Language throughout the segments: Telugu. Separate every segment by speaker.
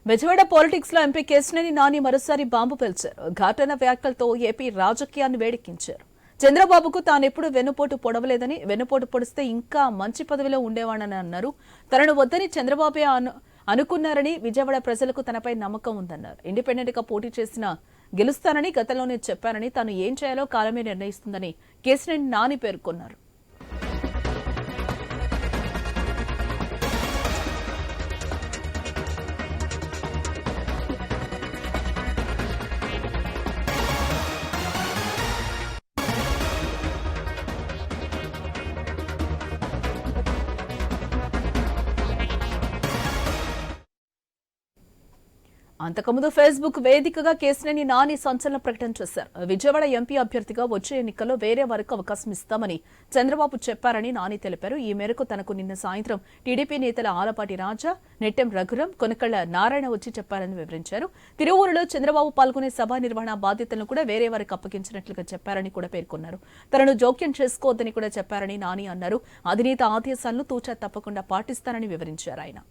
Speaker 1: బెజవాడ పాలిటిక్స్ లో ఎంపీ కేశినేని నాని మరోసారి బాంబు పేల్చారు. ఘాటన వ్యాఖ్యలతో ఏపీ రాజకీయాన్ని వేడెక్కించారు. చంద్రబాబుకు తానెప్పుడు వెన్నుపోటు పొడవలేదని, వెన్నుపోటు పొడిస్తే ఇంకా మంచి పదవిలో ఉండేవాడని అన్నారు. తనను వద్దని చంద్రబాబే అనుకున్నారని, విజయవాడ ప్రజలకు తనపై నమ్మకం ఉందన్నారు. ఇండిపెండెంట్ గా పోటీ చేసిన గెలుస్తానని గతంలోనే చెప్పారని, తాను ఏం చేయాలో కాలమే నిర్ణయిస్తుందని కేశినేని నాని పేర్కొన్నారు. అంతకుముందు ఫేస్బుక్ వేదికగా కేశినేని నాని సంచలన ప్రకటన చేశారు. విజయవాడ ఎంపీ అభ్యర్థిగా వచ్చే ఎన్నికల్లో వేరే వారికి అవకాశం ఇస్తామని చంద్రబాబు చెప్పారని నాని తెలిపారు. ఈ మేరకు తనకు నిన్న సాయంత్రం టీడీపీ నేతల ఆలపాటి రాజా, నెట్టెం రఘురాం, కొనకళ్ల నారాయణ వచ్చి చెప్పారని వివరించారు. తిరువూరులో చంద్రబాబు పాల్గొనే సభా నిర్వహణ బాధ్యతలను కూడా వేరే వారికి అప్పగించినట్లుగా చెప్పారని కూడా పేర్కొన్నారు. తనను జోక్యం చేసుకోవద్దని కూడా చెప్పారని నాని అన్నారు. అధినేత ఆదేశాలను తూచా తప్పకుండా పాటిస్తారని వివరించారు ఆయన.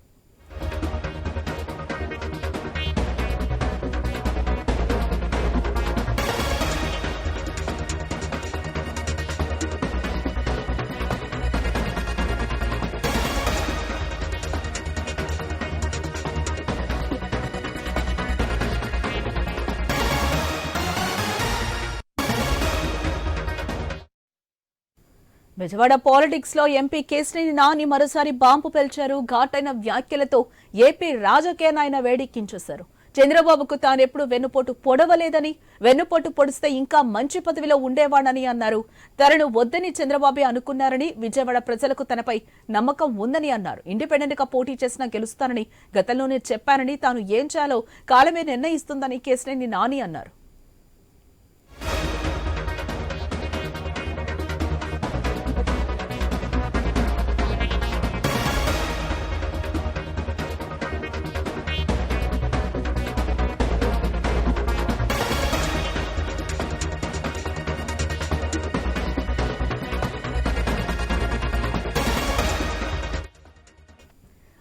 Speaker 1: బెజవాడ పాలిటిక్స్ లో ఎంపీ కేశినేని నాని మరోసారి బాంబు పేల్చారు. ఘాటైన వ్యాఖ్యలతో ఏపీ రాజకీయాన్ని ఆయన వేడెక్కించేశారు. చంద్రబాబుకు తానెప్పుడు వెన్నుపోటు పొడవలేదని, వెన్నుపోటు పొడిస్తే ఇంకా మంచి పదవిలో ఉండేవాడని అన్నారు. తనను వద్దని చంద్రబాబే అనుకున్నారని, విజయవాడ ప్రజలకు తనపై నమ్మకం ఉందని అన్నారు. ఇండిపెండెంట్ గా పోటీ చేసినా గెలుస్తానని గతంలోనే చెప్పారని, తాను ఏం చేయాలో కాలమే నిర్ణయిస్తుందని కేశినేని నాని అన్నారు.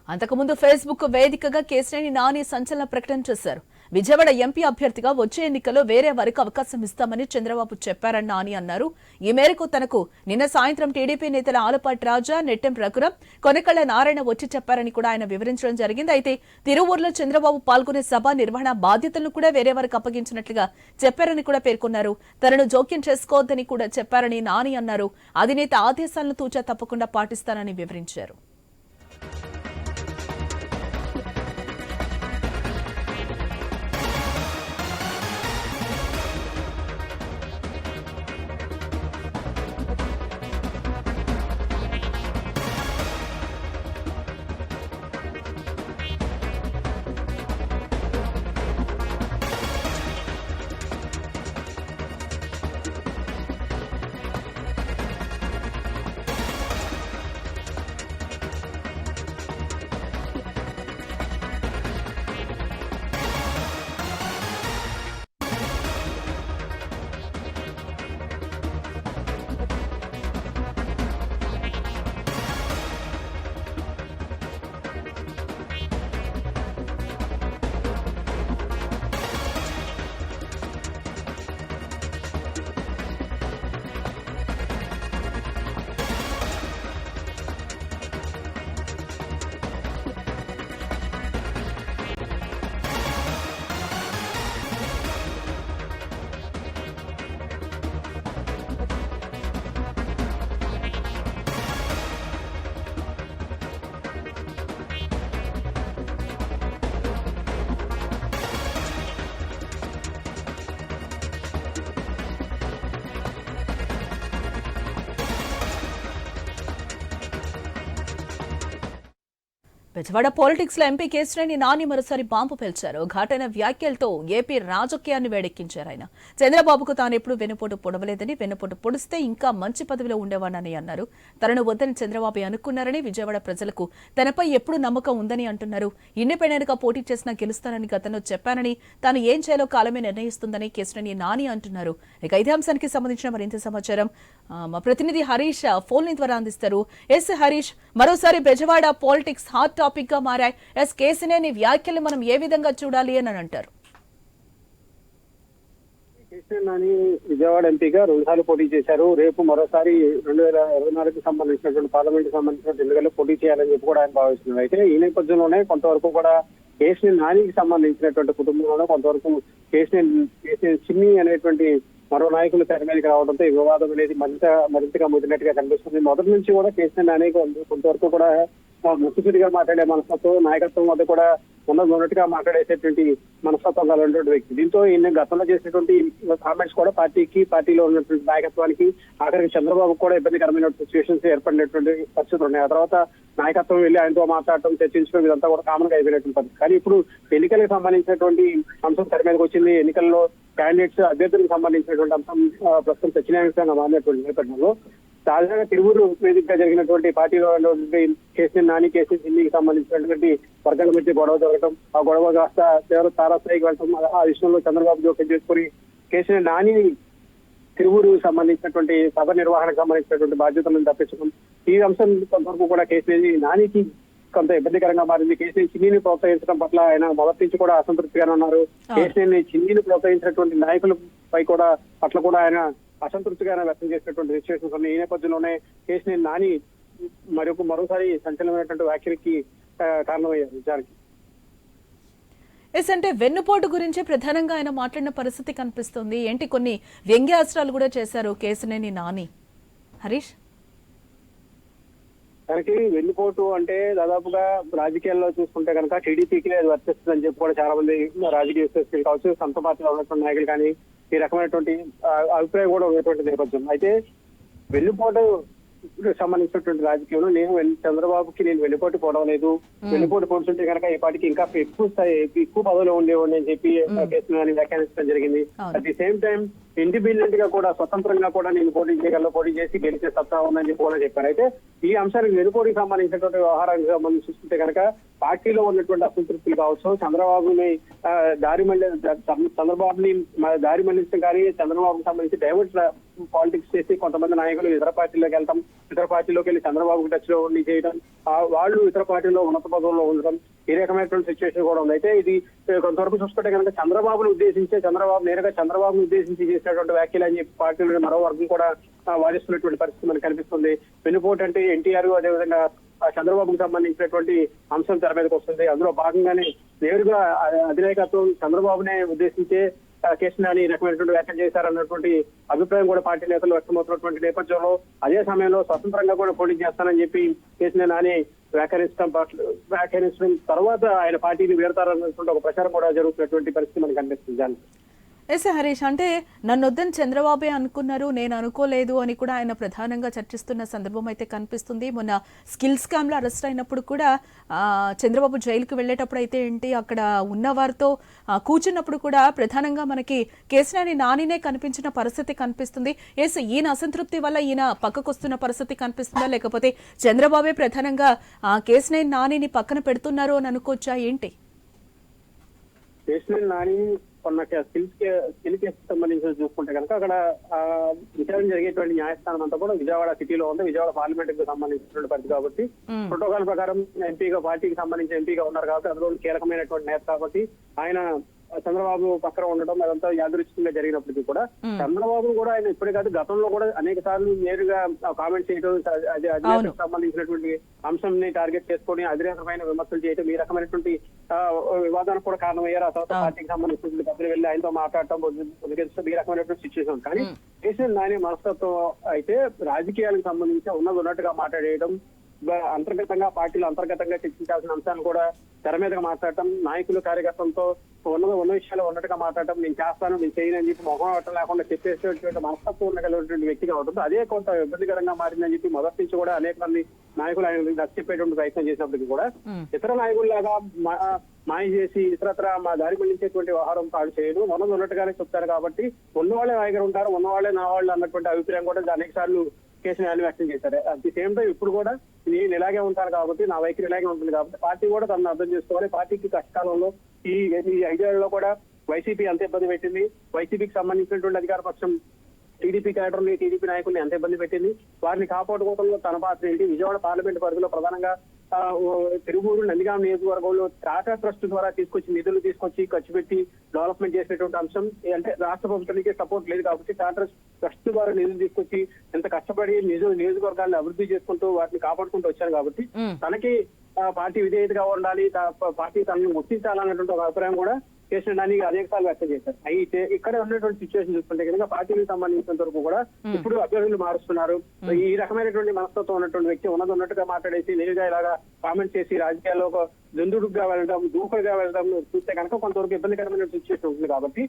Speaker 1: అంతకుముందు ఫేస్బుక్ వేదికగా కేశినేని నాని సంచలన ప్రకటన చేశారు. విజయవాడ ఎంపీ అభ్యర్థిగా వచ్చే ఎన్నికల్లో వేరే వారికి అవకాశం ఇస్తామని చంద్రబాబు చెప్పారని నాని అన్నారు. ఈ మేరకు తనకు నిన్న సాయంత్రం టీడీపీ నేతల ఆలపాటి రాజా, నెట్టెం రఘురాం, కొనకళ్ల నారాయణ వచ్చి చెప్పారని కూడా ఆయన వివరించడం జరిగింది. అయితే తిరువూరులో చంద్రబాబు పాల్గొనే సభ నిర్వహణ బాధ్యతలను కూడా వేరే వారికి అప్పగించినట్లుగా చెప్పారని కూడా పేర్కొన్నారు. తనను జోక్యం చేసుకోవద్దని కూడా చెప్పారని నాని అన్నారు. అధినేత ఆదేశాలను తూచా తప్పకుండా పాటిస్తానని వివరించారు. బెజవాడ పాలిటిక్స్ లో ఎంపీ కేశినేని నాని మరోసారి బాంబు పేల్చారు. ఘాటైన వ్యాఖ్యలతో ఏపీ రాజకీయాన్ని వేడెక్కించారు ఆయన. చంద్రబాబుకు తానెప్పుడు వెన్నుపోటు పొడవలేదని, వెన్నుపోటు పొడిస్తే ఇంకా మంచి పదవిలో ఉండేవాడని అన్నారు. తనను వద్దని చంద్రబాబు అనుకున్నారని, విజయవాడ ప్రజలకు తనపై ఎప్పుడు నమ్మకం ఉందని అంటున్నారు. ఇండిపెండెంట్ గా పోటీ చేసినా గెలుస్తానని గతంలో చెప్పానని, తాను ఏం చేయాలో కాలమే నిర్ణయిస్తుందని కేశినేని నాని అంటున్నారు. ఇక ఇదే అంశానికి సంబంధించిన మరింత సమాచారం మా ప్రతినిధి హరీష్ ఫోన్ లైన్ ద్వారా అందిస్తారు. ఎస్ హరీష్, మరోసారి బెజవాడ పాలిటిక్స్ హాట్ టాపిక్ గా మారాయి. కేసినేని వ్యాఖ్యలు మనం ఏ విధంగా చూడాలి అని అంటారు?
Speaker 2: కేసీఆర్ నాని విజయవాడ ఎంపీగా 2 సార్లు పోటీ చేశారు. రేపు మరోసారి 2024కి సంబంధించినటువంటి పార్లమెంట్ సంబంధించిన ఎన్నికల్లో పోటీ చేయాలని చెప్పి కూడా ఆయన భావిస్తున్నారు. అయితే ఈ నేపథ్యంలోనే కొంతవరకు కూడా కేసీఆర్ నానికి సంబంధించినటువంటి కుటుంబంలోనే కొంతవరకు కేసీఆర్ చిన్ని అనేటువంటి మరో నాయకులు తెర మీదకి రావడంతో ఈ వివాదం అనేది మరింతగా ముదినట్టుగా కనిపిస్తుంది. మొదటి నుంచి కూడా కేసీఆర్ నాని కొంతవరకు కూడా ముక్కుసూటిగా మాట్లాడే మనస్తత్వం, నాయకత్వం వద్ద కూడా ఉన్నట్టుగా మాట్లాడేసేటువంటి మనస్తత్వం కలిగినటువంటి వ్యక్తి. దీంతో ఈయన గతంలో చేసినటువంటి కామెంట్స్ కూడా పార్టీలో ఉన్నటువంటి నాయకత్వానికి, ఆఖరికి చంద్రబాబు కూడా ఇబ్బందికరమైన సిచ్యువేషన్స్ ఏర్పడినటువంటి పరిస్థితులు ఉన్నాయి. ఆ తర్వాత నాయకత్వం వెళ్ళి ఆయనతో మాట్లాడటం, చర్చించడం ఇదంతా కూడా కామన్ గా అయిపోయినటువంటి పరిస్థితి. కానీ ఇప్పుడు ఎన్నికలకు సంబంధించినటువంటి అంశం తెర మీదకి వచ్చింది. ఎన్నికల్లో క్యాండిడేట్స్ అభ్యర్థులకు సంబంధించినటువంటి అంశం ప్రస్తుతం చర్చనీయాంశంగా మారినటువంటి నేపథ్యంలో తాజాగా తిరువురు వేదికగా జరిగినటువంటి పార్టీలో కేసీఆర్ నాని, కేసీఆర్ చిన్నికి సంబంధించినటువంటి వర్గాల మధ్య గొడవ జరగడం, ఆ గొడవ కాస్త తీవ్ర తారాస్థాయికి వెళ్ళటం, ఆ విషయంలో చంద్రబాబు జోక్యం చేసుకుని కేసీఆర్ నాని తిరువురు సంబంధించినటువంటి సభ నిర్వహణకు సంబంధించినటువంటి బాధ్యతలను తప్పించడం, ఈ అంశం కొంతవరకు కూడా కేసీఆర్ నానికి కొంత ఇబ్బందికరంగా మారింది. కేసీఆర్ చిన్నీని ప్రోత్సహించడం పట్ల ఆయన మొదటి నుంచి కూడా అసంతృప్తిగానే ఉన్నారు. కేసీఆర్ చిన్నీని ప్రోత్సహించినటువంటి నాయకులపై కూడా పట్ల కూడా ఆయన అసంతృప్తిగానే వ్యక్తం చేసినటువంటి సిచ్యువేషన్స్ ఉన్నాయి. ఈ నేపథ్యంలోనే కేసీఆర్ నాని మరోసారి సంచలనమైనటువంటి వ్యాఖ్యలకి కారణమయ్యారు నిజానికి.
Speaker 1: అంటే వెన్నుపోటు గురించి ప్రధానంగా ఆయన మాట్లాడిన పరిస్థితి కనిపిస్తుంది. ఏంటి కొన్ని వ్యంగ్యాస్త్రాలు కూడా చేశారు కేసినేని నాని. హరీష్,
Speaker 2: తనకి వెన్నుపోటు అంటే దాదాపుగా రాజకీయాల్లో చూసుకుంటే కనుక టీడీపీకి అది వర్తిస్తుందని చెప్పి కూడా చాలా మంది రాజకీయ విశ్లేషకులు కావచ్చు, సొంత పార్టీలో ఉన్నటువంటి నాయకులు కానీ ఈ రకమైనటువంటి అభిప్రాయం కూడా ఉన్నటువంటి నేపథ్యం. అయితే వెన్నుపోటు సంబంధించినటువంటి రాజకీయంలో చంద్రబాబుకి నేను వెన్నుపోటు పోవడం లేదు, వెన్నుపోటు పోతుంటే కనుక ఈ పార్టీకి ఇంకా ఎక్కువ పదవిలో ఉండేవాడిని అని చెప్పి కేసీఆర్ వ్యాఖ్యానించడం జరిగింది. At the same time independent గా కూడా స్వతంత్రంగా కూడా నేను పోటీ చేసి గెలిచే సత్తా ఉందని చెప్పి కూడా చెప్పారు. అయితే ఈ అంశానికి వెనుకోడికి సంబంధించినటువంటి వ్యవహారానికి సంబంధించి చూసుకుంటే కనుక పార్టీలో ఉన్నటువంటి అసంతృప్తులు కావచ్చు, చంద్రబాబుని దారి మళ్లించడం కానీ, చంద్రబాబుకి సంబంధించి డైవర్ట్ పాలిటిక్స్ చేసి కొంతమంది నాయకులు ఇతర పార్టీలోకి వెళ్తాం, ఇతర పార్టీలోకి వెళ్ళి చంద్రబాబు టచ్ లో ఉండి చేయడం, వాళ్ళు ఇతర పార్టీలో ఉన్నత పదవుల్లో ఉండడం, ఈ రకమైనటువంటి సిచ్యువేషన్ కూడా ఉంది. అయితే ఇది కొంతవరకు చూసుకుంటే కనుక చంద్రబాబును నేరుగా చంద్రబాబును ఉద్దేశించి చేసినటువంటి వ్యాఖ్యలు అని చెప్పి పార్టీలో మరో వర్గం కూడా వాదిస్తున్నటువంటి పరిస్థితి మనకు కనిపిస్తుంది. వెన్నుపోటు అంటే ఎన్టీఆర్, అదేవిధంగా చంద్రబాబుకు సంబంధించినటువంటి అంశం తెర మీదకి వస్తుంది. అందులో భాగంగానే నేరుగా అధినాయకత్వం చంద్రబాబునే ఉద్దేశించే కేసీఆర్ నాని రకమైనటువంటి వ్యాఖ్యలు చేశారన్నటువంటి అభిప్రాయం కూడా పార్టీ నేతలు వ్యక్తమవుతున్నటువంటి నేపథ్యంలో అదే సమయంలో స్వతంత్రంగా కూడా పోటీ చేస్తానని చెప్పి కేసీఆర్ నాని వ్యాఖ్యానించడం తర్వాత ఆయన పార్టీని వీడతారన్నటువంటి ఒక ప్రచారం కూడా జరుగుతున్నటువంటి పరిస్థితి మనకు కనిపిస్తుంది.
Speaker 1: హరీష్, అంటే నన్ను వద్దని చంద్రబాబే అనుకున్నారు, నేను అనుకోలేదు అని కూడా ఆయన ప్రధానంగా చర్చిస్తున్న సందర్భం అయితే కనిపిస్తుంది. మొన్న స్కిల్ స్కామ్ లో అరెస్ట్ అయినప్పుడు కూడా చంద్రబాబు జైలుకు వెళ్లేటప్పుడు అయితే ఏంటి, అక్కడ ఉన్న వారితో కూర్చున్నప్పుడు కూడా ప్రధానంగా మనకి కేసీఆర్ నానినే కనిపించిన పరిస్థితి కనిపిస్తుంది. ఈయన అసంతృప్తి వల్ల ఈయన పక్కకు వస్తున్న పరిస్థితి కనిపిస్తుందా, లేకపోతే చంద్రబాబే ప్రధానంగా కేసీఆర్ నానిని పక్కన పెడుతున్నారు అని అనుకోవచ్చా ఏంటి?
Speaker 2: కేసీఆర్ నాని కొన్న స్కిల్ కేసు సంబంధించి చూసుకుంటే కనుక అక్కడ విచారణ జరిగేటువంటి న్యాయస్థానం అంతా కూడా విజయవాడ సిటీలో ఉంది. విజయవాడ పార్లమెంట్ కు సంబంధించినటువంటి పరిస్థితి కాబట్టి ప్రోటోకాల్ ప్రకారం పార్టీకి సంబంధించి ఎంపీగా ఉన్నారు కాబట్టి అందులో కీలకమైనటువంటి నేత కాబట్టి ఆయన చంద్రబాబు పక్కన ఉండడం అదంతా యాదృచ్ఛికంగా జరిగినప్పటికీ కూడా చంద్రబాబు కూడా ఆయన ఇప్పుడే కాదు గతంలో కూడా అనేక సార్లు నేరుగా కామెంట్ చేయడం, అధినేతకు సంబంధించినటువంటి అంశంని టార్గెట్ చేసుకొని అధినేతమైన విమర్శలు చేయడం, ఈ రకమైనటువంటి వివాదానికి కూడా కారణమయ్యారు. ఆ తర్వాత పార్టీకి సంబంధించిన పెద్దలు వెళ్ళి ఆయనతో మాట్లాడటం, ఈ రకమైనటువంటి సిచ్యువేషన్. కానీ కేసీఆర్ నాని మనస్తత్వం అయితే రాజకీయాలకు సంబంధించి ఉన్నట్టుగా మాట్లాడేయడం, అంతర్గతంగా పార్టీలో అంతర్గతంగా చర్చించాల్సిన అంశాలను కూడా తెర మీదగా మాట్లాడటం, నాయకులు కార్యకర్తలతో ఉన్న విషయాలు ఉన్నట్టుగా మాట్లాడటం, నేను చేస్తాను నేను చేయను అని చెప్పి మొహం అవటం లేకుండా చెప్పేసేటువంటి మనస్తత్వం ఉండగలిగినటువంటి వ్యక్తిగా ఉంటుంది. అదే కొంత ఇబ్బందికరంగా మారిందని చెప్పి మొదటి నుంచి కూడా అనేక మంది నాయకులు ఆయన నచ్చచెప్పేటువంటి ప్రయత్నం చేసినప్పటికీ కూడా ఇతర నాయకుల్లాగా మాయ చేసి ఇతరత్ర మా దారి మళ్లించేటువంటి వ్యవహారం తాడు చేయడు, ఉన్నట్టుగానే చెప్తారు కాబట్టి ఉన్నవాళ్లే నాయకులు ఉంటారు, ఉన్నవాళ్లే నా వాళ్ళు అన్నటువంటి అభిప్రాయం కూడా అనేక సార్లు కేసీఆర్ వ్యక్తం చేశారు. అట్ ది సేమ్ టైం ఇప్పుడు కూడా నేను ఇలాగే ఉంటాను కాబట్టి నా వైఖరి ఇలాగే ఉంటుంది కాబట్టి పార్టీ కూడా తనను అర్థం చేసుకోవాలి. పార్టీకి కష్టకాలంలో ఈ 5 ఏళ్లలో కూడా వైసీపీ అంత ఇబ్బంది పెట్టింది, వైసీపీకి సంబంధించినటువంటి అధికార పక్షం టీడీపీ క్యాడర్ని, టీడీపీ నాయకుల్ని ఎంత ఇబ్బంది పెట్టింది, వారిని కాపాడుకోవడంలో తన పాత్ర ఏంటి, విజయవాడ పార్లమెంట్ పరిధిలో ప్రధానంగా తిరువూరు నందిగాం నియోజకవర్గంలో టాటా ట్రస్ట్ ద్వారా నిధులు తీసుకొచ్చి ఖర్చు పెట్టి డెవలప్మెంట్ చేసినటువంటి అంశం అంటే రాష్ట్ర ప్రభుత్వానికి సపోర్ట్ లేదు కాబట్టి టాటా ట్రస్ట్ ద్వారా నిధులు తీసుకొచ్చి ఎంత కష్టపడి నియోజకవర్గాన్ని అభివృద్ధి చేసుకుంటూ వాటిని కాపాడుకుంటూ వచ్చారు కాబట్టి తనకి పార్టీ విధేయతగా ఉండాలి, పార్టీ తనను గుర్తించాలన్నటువంటి ఒక అభిప్రాయం కూడా కేసీఆర్ నాని అనేకసార్లు వ్యక్తం చేశారు. అయితే ఇక్కడ ఉన్నటువంటి సిచ్యువేషన్ చూసుకుంటే కనుక పార్టీకి సంబంధించినంత వరకు కూడా ఇప్పుడు అభ్యర్థులు మారుస్తున్నారు. ఈ రకమైనటువంటి మనస్తత్వం ఉన్నటువంటి వ్యక్తి ఉన్నట్టుగా మాట్లాడేసి నేరుగా ఇలాగా కామెంట్ చేసి రాజకీయాల్లో ఒక దుందుడుగా వెళ్ళడం, దూకుడుగా వెళ్ళడం చూస్తే కనుక కొంతవరకు ఇబ్బందికరమైన సిచ్యువేషన్ ఉంటుంది. కాబట్టి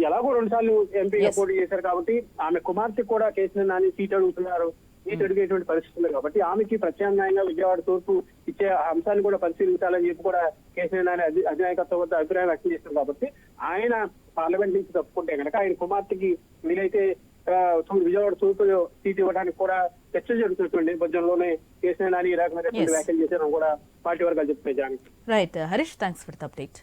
Speaker 2: ఎలాగో 2 సార్లు ఎంపీగా పోటీ చేశారు కాబట్టి ఆమె కుమార్తె కూడా కేసీఆర్ నాని సీట్ అడుగుతున్నారు. సీట్ అడిగేటువంటి పరిస్థితి ఉంది కాబట్టి ఆమెకి ప్రత్యామ్నాయంగా విజయవాడ తూర్పు ఇచ్చే అంశాన్ని కూడా పరిశీలించాలని చెప్పి కూడా కేసీఆర్ నాని అధినాయకత్వం వద్ద అభిప్రాయం వ్యక్తం చేశారు. కాబట్టి ఆయన పార్లమెంట్ నుంచి తప్పుకుంటే కనుక ఆయన కుమార్తెకి వీలైతే విజయవాడ తూర్పు సీట్ ఇవ్వడానికి కూడా చర్చ జరుగుతున్నటువంటి నేపథ్యంలోనే కేసీఆర్ నాని ఈ రకమైనటువంటి వ్యాఖ్యలు చేశారని కూడా పార్టీ వర్గాలు చెప్తాయి.
Speaker 1: Right Harish, thanks for the update.